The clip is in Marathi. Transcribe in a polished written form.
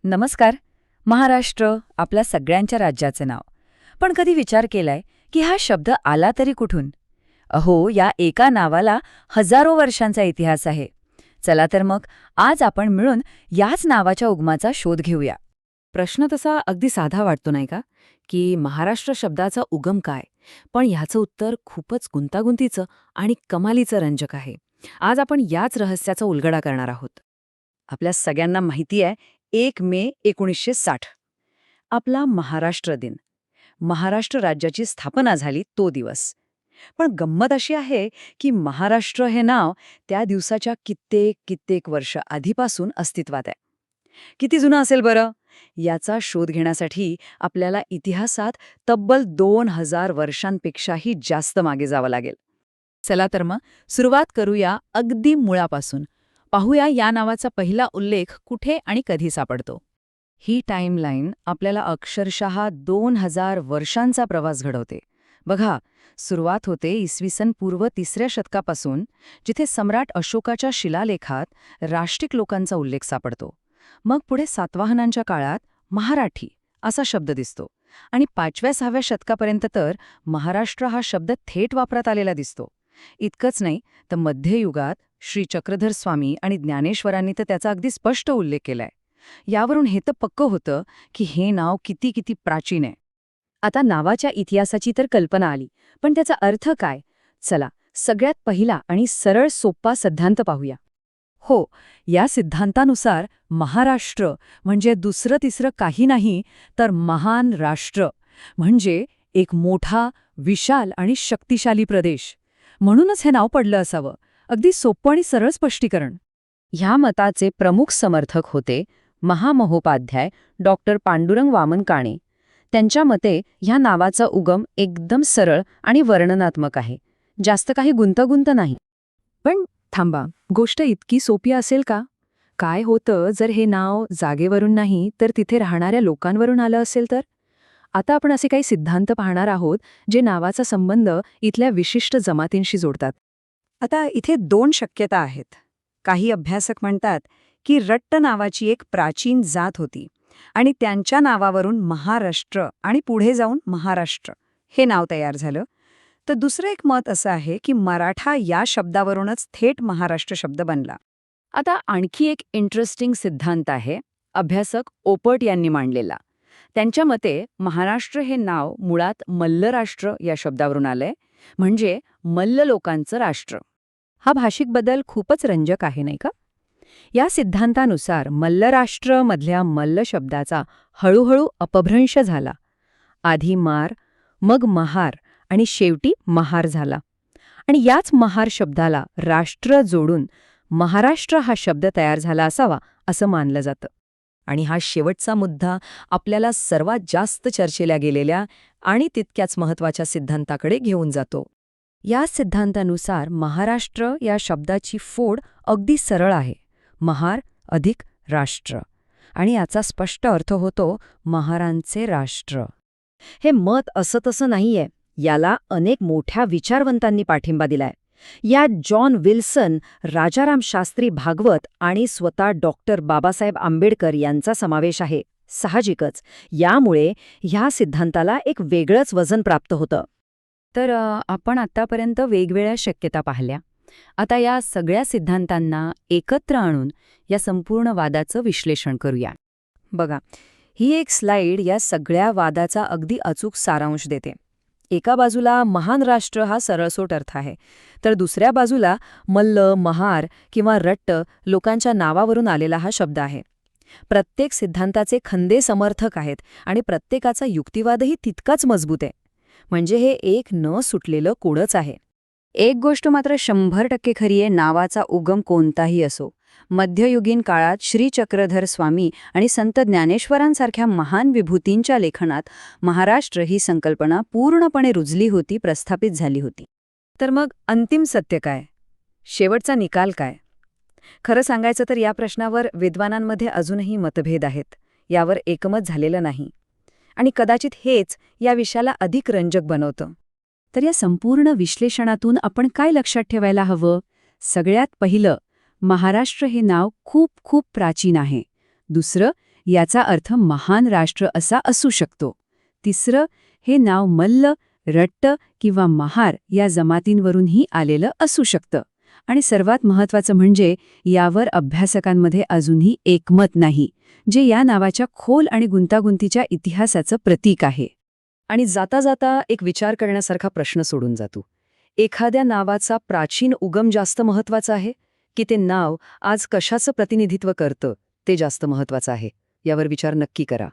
नमस्कार. महाराष्ट्र आपल्या सगळ्यांच्या राज्याचं नाव. पण कधी विचार केलाय की हा शब्द आला तरी कुठून? अहो, या एका नावाला हजारो वर्षांचा इतिहास आहे. चला तर मग आज आपण मिळून याच नावाच्या उगमाचा शोध घेऊया. प्रश्न तसा अगदी साधा वाटतो नाही का, की महाराष्ट्र शब्दाचा उगम काय? पण ह्याचं उत्तर खूपच गुंतागुंतीचं आणि कमालीचं रंजक आहे. आज आपण याच रहस्याचा उलगडा करणार आहोत. आपल्या सगळ्यांना माहिती आहे 1 मे 1960 आपला महाराष्ट्र दिन. महाराष्ट्र राज्याची स्थापना झाली तो दिवस. पण गंमत अशी आहे की महाराष्ट्र हे नाव त्या दिवसाच्या कित्येक वर्ष आधीपासून अस्तित्वात आहे. किती जुनं असेल बरं? याचा शोध घेण्यासाठी आपल्याला इतिहासात तब्बल 2000 वर्षांपेक्षाही जास्त मागे जावं लागेल. चला तर मग सुरुवात करूया अगदी मुळापासून. पाहूया या नावाचा पहिला उल्लेख कुठे आणि कधी सापडतो. ही टाईमलाईन आपल्याला अक्षरशः 2000 वर्षांचा प्रवास घडवते. बघा, सुरुवात होते इसवी पूर्व 3ऱ्या शतकापासून, जिथे सम्राट अशोकाच्या शिलालेखात राष्ट्रिक लोकांचा उल्लेख सापडतो. मग पुढे सातवाहनांच्या काळात महाराठी असा शब्द दिसतो आणि 5व्या-6व्या शतकापर्यंत तर महाराष्ट्र हा शब्द थेट वापरात आलेला दिसतो. इतकंच नाही तर मध्ययुगात श्री चक्रधर स्वामी आणि ज्ञानेश्वरांनी तर त्याचा अगदी स्पष्ट उल्लेख केलाय. यावरून हे तर पक्कं होतं की हे नाव किती प्राचीन आहे. आता नावाच्या इतिहासाची तर कल्पना आली, पण त्याचा अर्थ काय? चला, सगळ्यात पहिला आणि सरळ सोपा सिद्धांत पाहूया. हो, या सिद्धांतानुसार महाराष्ट्र म्हणजे दुसरं तिसरं काही नाही तर महान राष्ट्र, म्हणजे एक मोठा, विशाल आणि शक्तिशाली प्रदेश. म्हणूनच हे नाव पडलं असावं. अगदी सोपं आणि सरळ स्पष्टीकरण. ह्या मताचे प्रमुख समर्थक होते महामहोपाध्याय डॉक्टर पांडुरंग वामन काणे. त्यांच्या मते ह्या नावाचा उगम एकदम सरळ आणि वर्णनात्मक आहे, जास्त काही गुंतागुंत नाही. पण थांबा, गोष्ट इतकी सोपी असेल का? काय होतं जर हे नाव जागेवरून नाही तर तिथे राहणाऱ्या लोकांवरून आलं असेल तर? आता आपण असे काही सिद्धांत पाहणार आहोत जे नावाचा संबंध इथल्या विशिष्ट जमातींशी जोडतात. आता इथे 2 शक्यता आहेत. काही अभ्यासक म्हणतात की रट्ट नावाची एक प्राचीन जात होती आणि त्यांच्या नावावरून महाराष्ट्र आणि पुढे जाऊन महाराष्ट्र हे नाव तयार झालं. तर दुसरं एक मत असं आहे की मराठा या शब्दावरूनच थेट महाराष्ट्र शब्द बनला. आता आणखी एक इंटरेस्टिंग सिद्धांत आहे, अभ्यासक ओपट यांनी मांडलेला. त्यांच्या मते महाराष्ट्र हे नाव मुळात मल्लराष्ट्र या शब्दावरून आलंय, म्हणजे मल्ल लोकांचं राष्ट्र. हा भाषिक बदल खूपच रंजक आहे नाही का? या सिद्धांतानुसार मल्लराष्ट्र मधल्या मल्ल शब्दाचा हळूहळू अपभ्रंश झाला. आधी मार, मग महार आणि शेवटी महार झाला. आणि याच महार शब्दाला राष्ट्र जोडून महाराष्ट्र हा शब्द तयार झाला असावा असं मानलं जातं. आणि हा शेवटचा मुद्दा आपल्याला सर्वात जास्त चर्चेल्या गेलेल्या आणि तितक्याच महत्त्वाच्या सिद्धांताकडे घेऊन जातो. या सिद्धांतानुसार महाराष्ट्र या शब्दाची फोड अगदी सरळ आहे, महार अधिक राष्ट्र, आणि याचा स्पष्ट अर्थ होतो महारांचे राष्ट्र. हे मत असं तसं नाहीये. याला अनेक मोठ्या विचारवंतांनी पाठिंबा दिलाय. यात जॉन विल्सन, राजाराम शास्त्री भागवत आणि स्वतः डॉक्टर बाबासाहेब आंबेडकर यांचा समावेश आहे. साहजिकच यामुळे ह्या सिद्धांताला एक वेगळंच वजन प्राप्त होतं. तर आपण आत्तापर्यंत वेगवेगळ्या शक्यता पाहिल्या. आता या सगळ्या सिद्धांतांना एकत्र आणून या संपूर्ण वादाचं विश्लेषण करूया. बघा, ही एक स्लाईड या सगळ्या वादाचा अगदी अचूक सारांश देते. एका बाजूला महान राष्ट्र हा सरळसोट अर्थ आहे, तर दुसऱ्या बाजूला मल्ल, महार किंवा रट्ट लोकांच्या नावावरून आलेला हा शब्द आहे. प्रत्येक सिद्धांताचे खंदे समर्थक आहेत आणि प्रत्येकाचा युक्तिवादही तितकाच मजबूत आहे. म्हणजे हे एक न सुटलेलं कोडच आहे. एक गोष्ट मात्र 100% खरी आहे, नावाचा उगम कोणताही असो. मध्ययुगीन काळात श्री चक्रधर स्वामी आणि संत ज्ञानेश्वरांसारख्या महान विभूतींच्या लेखनात महाराष्ट्र ही संकल्पना पूर्णपणे रुजली होती, प्रस्थापित झाली होती. तर मग अंतिम सत्य काय? शेवटचा निकाल काय? खरं सांगायचं तर या प्रश्नावर विद्वानांमध्ये अजूनही मतभेद आहेत. यावर एकमत झालेलं नाही. आणि कदाचित हेच या विषयाला अधिक रंजक बनवतं. तर या संपूर्ण विश्लेषणातून आपण काय लक्षात ठेवायला हवं? सगळ्यात पहिलं, महाराष्ट्र हे नाव खूप प्राचीन आहे. दुसरं, याचा अर्थ महान राष्ट्र असा असू शकतो. तिसरं, हे नाव मल्ल, रट्ट किंवा महार या जमातींवरूनही आलेलं असू शकतं. आणि सर्वात महत्त्वाचं म्हणजे यावर अभ्यासकांमध्ये अजूनही एकमत नाही, जे या नावाच्या खोल आणि गुंतागुंतीच्या इतिहासाचं प्रतीक आहे. आणि जाता जाता एक विचार करण्यासारखा प्रश्न सोडून जातो. एखाद्या नावाचा प्राचीन उगम जास्त महत्वाचा आहे की ते नाव आज कशाचं प्रतिनिधित्व करतं ते जास्त महत्वाचं आहे? यावर विचार नक्की करा.